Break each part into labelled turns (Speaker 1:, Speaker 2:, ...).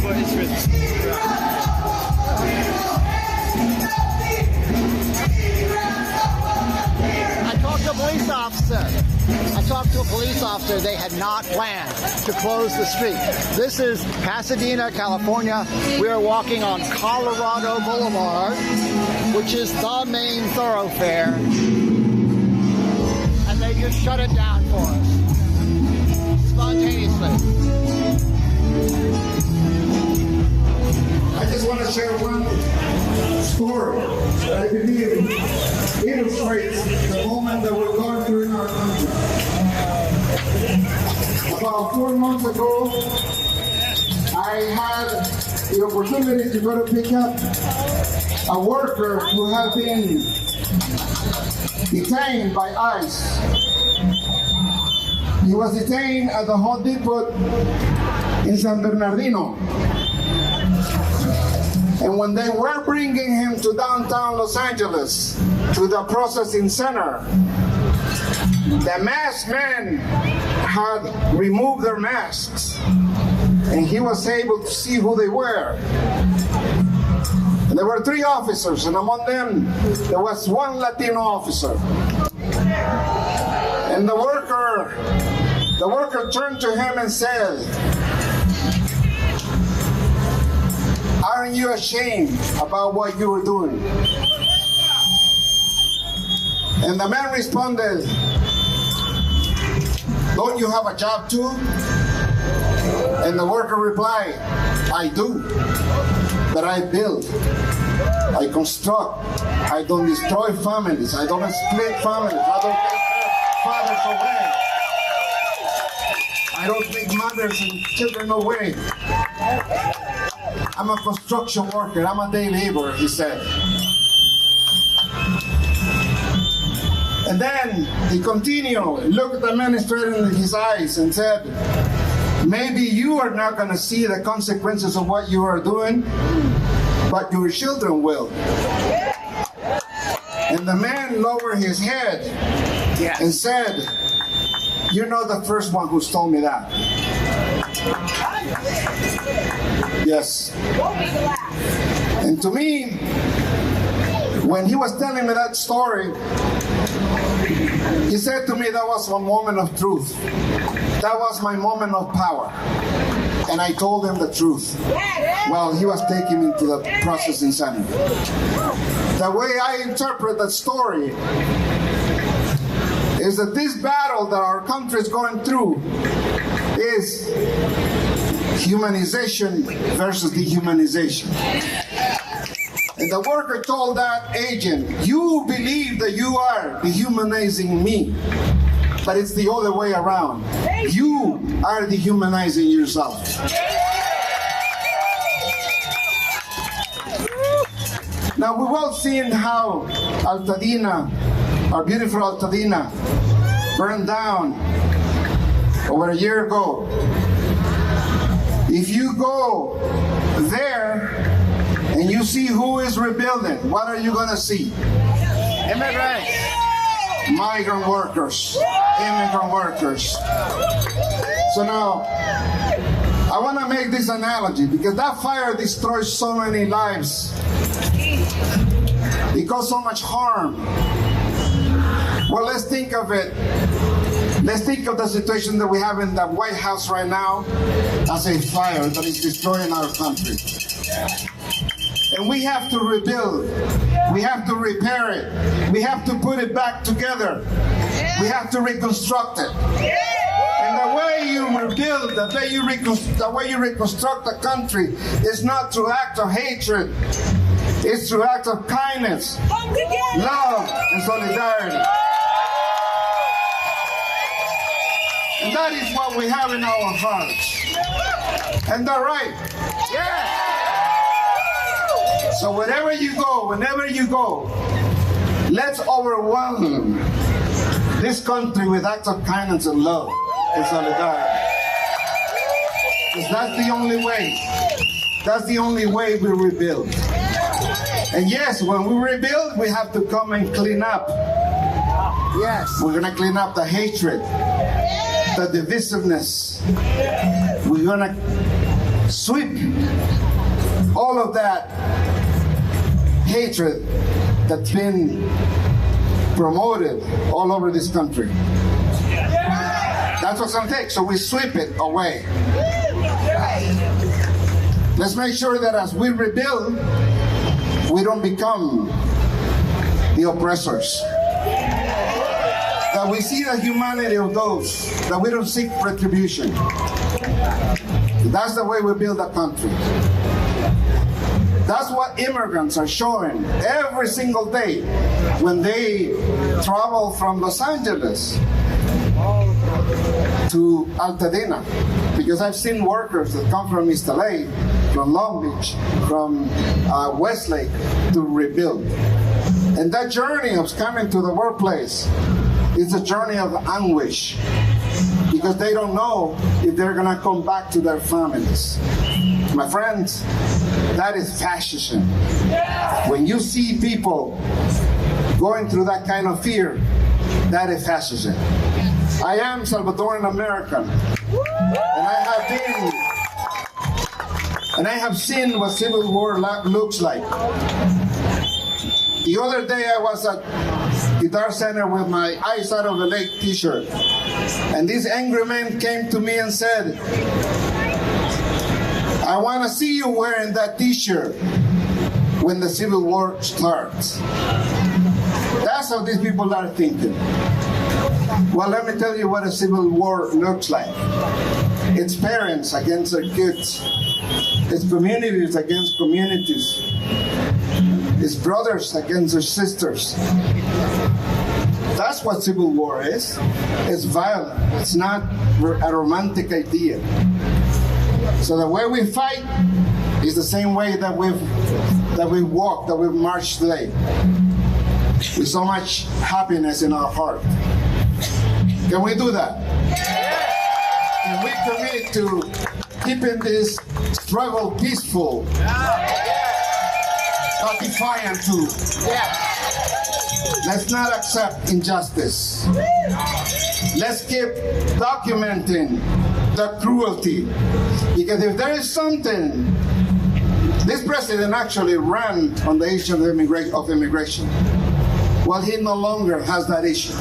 Speaker 1: I talked to a police officer. They had not planned to close the street. This is Pasadena, California. We are walking on Colorado Boulevard, which is the main thoroughfare. And they just shut it down for us spontaneously.
Speaker 2: I just want to share one story that I believe illustrates the moment that we're going through in our country. About 4 months ago, I had the opportunity to go to pick up a worker who had been detained by ICE. He was detained at the Home Depot in San Bernardino. And when they were bringing him to downtown Los Angeles, to the processing center, the masked men had removed their masks, and he was able to see who they were. And there were 3 officers, and among them, there was 1 Latino officer. And the worker turned to him and said, "Aren't you ashamed about what you were doing?" And the man responded, "Don't you have a job too?" And the worker replied, "I do, but I build, I construct, I don't destroy families, I don't split families, I don't take fathers away, I don't take mothers and children away. I'm a construction worker, I'm a day laborer," he said. And then he continued, looked at the man straight in his eyes and said, "Maybe you are not going to see the consequences of what you are doing, but your children will." And the man lowered his head and said, "You're not the first one who's told me that." Yes. And to me, when he was telling me that story, he said to me that was a moment of truth. That was my moment of power. And I told him the truth while he was taking me to the processing center. The way I interpret that story is that this battle that our country is going through is humanization versus dehumanization. And the worker told that agent, "You believe that you are dehumanizing me, but it's the other way around. You are dehumanizing yourself." Now, we've all seen how Altadena, our beautiful Altadena, burned down over a year ago. If you go there and you see who is rebuilding, what are you going to see?
Speaker 1: Immigrants.
Speaker 2: Migrant workers. Immigrant workers. So now, I want to make this analogy because that fire destroys so many lives. It caused so much harm. Well, let's think of it. Let's think of the situation that we have in the White House right now as a fire that is destroying our country. And we have to rebuild. We have to repair it. We have to put it back together. We have to reconstruct it. And the way you rebuild, the way you reconstruct the country is not through acts of hatred. It's through acts of kindness, love, and solidarity. And that is what we have in our hearts. And they're right. Yeah. So whenever you go, let's overwhelm this country with acts of kindness and love and solidarity. Because that's the only way. That's the only way we rebuild. And yes, when we rebuild, we have to come and clean up. Yes. We're going to clean up the hatred, the divisiveness. We're going to sweep all of that hatred that's been promoted all over this country. That's what's going to take. So we sweep it away. Let's make sure that as we rebuild, we don't become the oppressors. That we see the humanity of those, that we don't seek retribution. That's the way we build a country. That's what immigrants are showing every single day when they travel from Los Angeles to Pasadena. Because I've seen workers that come from East LA, from Long Beach, from Westlake to rebuild. And that journey of coming to the workplace is a journey of anguish, because they don't know if they're gonna come back to their families. My friends, that is fascism. When you see people going through that kind of fear, that is fascism. I am Salvadoran American, and I have seen what civil war looks like. The other day I was at Guitar Center with my Eyes Out of the Lake t-shirt, and this angry man came to me and said, I want to see you wearing that t-shirt when the civil war starts. That's how these people are thinking. Well, let me tell you what a civil war looks like. It's parents against their kids. It's communities against communities. It's brothers against their sisters. That's what civil war is. It's violent. It's not a romantic idea. So the way we fight is the same way that we walk, that we march today, with so much happiness in our heart. Can we do that? Can we commit to keeping this struggle peaceful, but defiant too? Let's not accept injustice. Let's keep documenting the cruelty. Because if there is something, this president actually ran on the issue of immigration. Well, he no longer has that issue.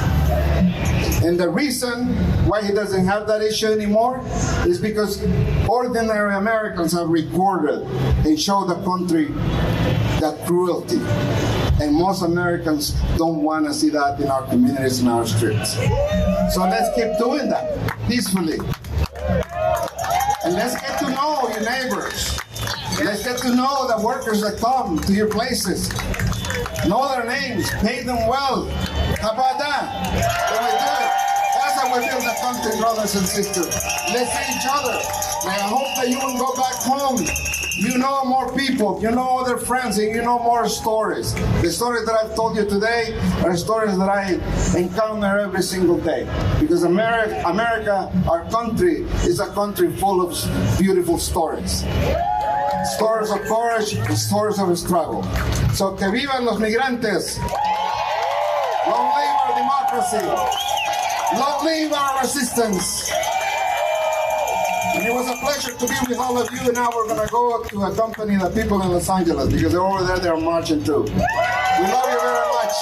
Speaker 2: And the reason why he doesn't have that issue anymore is because ordinary Americans have recorded and showed the country that cruelty. And most Americans don't want to see that in our communities, in our streets. So let's keep doing that peacefully. And let's get to know your neighbors. Let's get to know the workers that come to your places. Know their names, pay them well. How about that? Can we do it? That's how we build the country, brothers and sisters. Let's see each other. And I hope that you will go back home. You know more people, you know other friends, and you know more stories. The stories that I've told you today are stories that I encounter every single day. Because America, our country, is a country full of beautiful stories. Stories of courage and stories of struggle. So que vivan los migrantes. Long live our democracy. Long live our resistance. And it was a pleasure to be with all of you. And now we're going to go to accompany the people in Los Angeles, because they're over there, they're marching too. We love you very much.